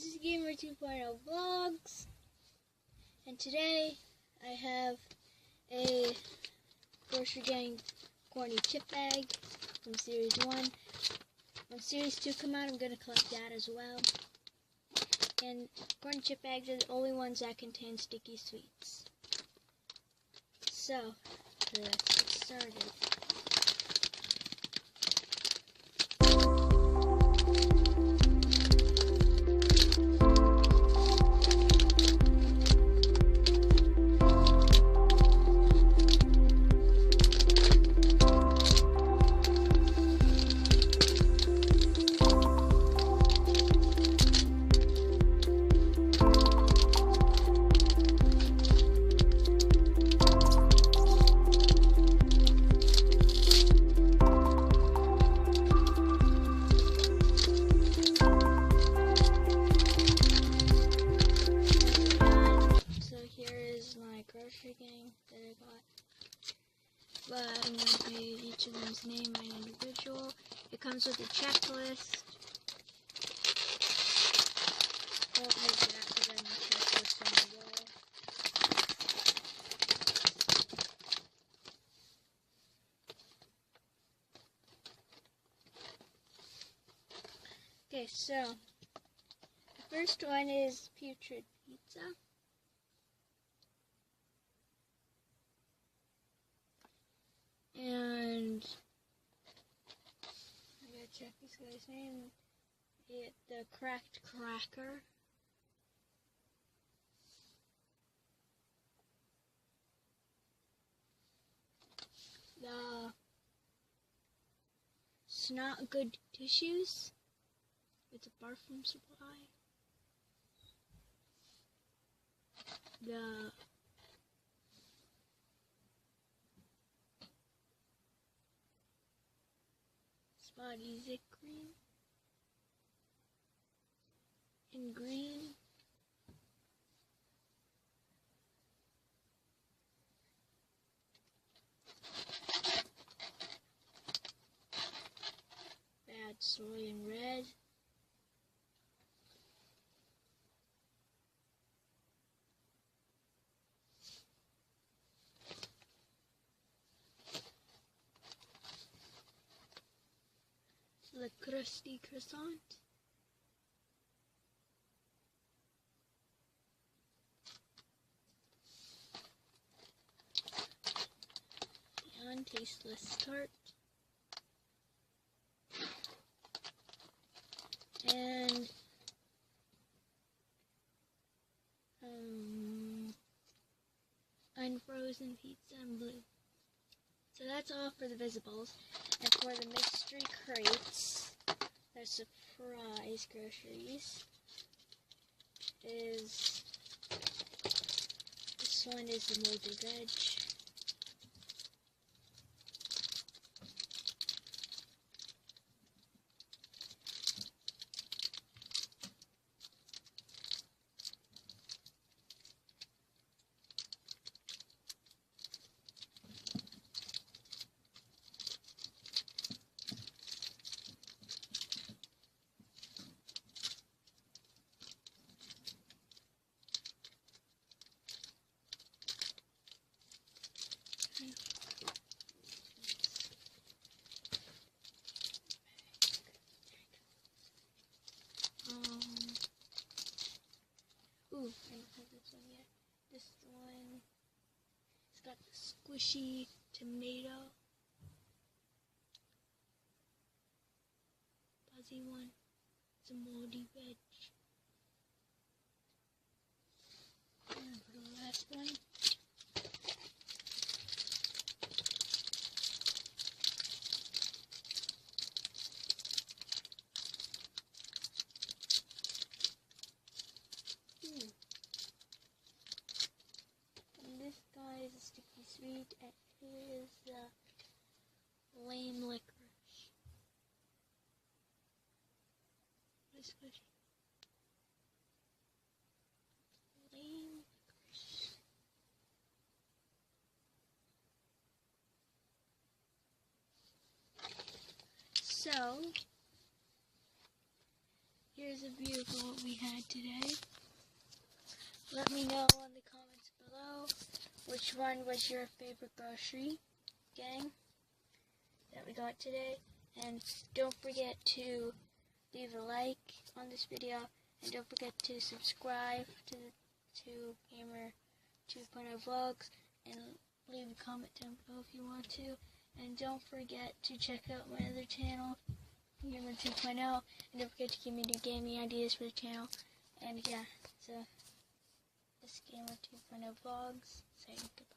this is Gamer 2.0 Vlogs, and today I have a Grocery Gang corny chip bag from Series 1. When Series 2 come out, I'm going to collect that as well. And corny chip bags are the only ones that contain sticky sweets. So, let's get started. Grocery Gang that I got, but I'm going to pay each of them's name by individual. It comes with a checklist. Don't use that because I'm a checklist on the wall. Okay, so the first one is putrid pizza. And I gotta check this guy's name. The Cracked Cracker. The Snot Good Tissues. It's a parfum supply. The Spotty Zick Cream in green. Bad Soy in red. The Crusty Croissant. And Tasteless Tart. And unfrozen pizza in blue. So that's all for the visibles. And for the mystery crates, the surprise groceries is, this one is the molded veg. Ooh, I don't have this one yet. This one, it's got the squishy tomato. Fuzzy one, it's a moldy veg. And for the last one, and this guy is a sticky sweet, and it is lame licorice. What is squishy? Lame licorice. So, here's here's a view of what we had today. Let me know in the comments below which one was your favorite grocery gang that we got today. And don't forget to leave a like on this video, and don't forget to subscribe to Gamer 2.0 Vlogs, and leave a comment down below if you want to. And don't forget to check out my other channel, Gamer 2.0, and don't forget to give me new gaming ideas for the channel. And yeah, so this Gamer 2.0 Vlogs saying goodbye.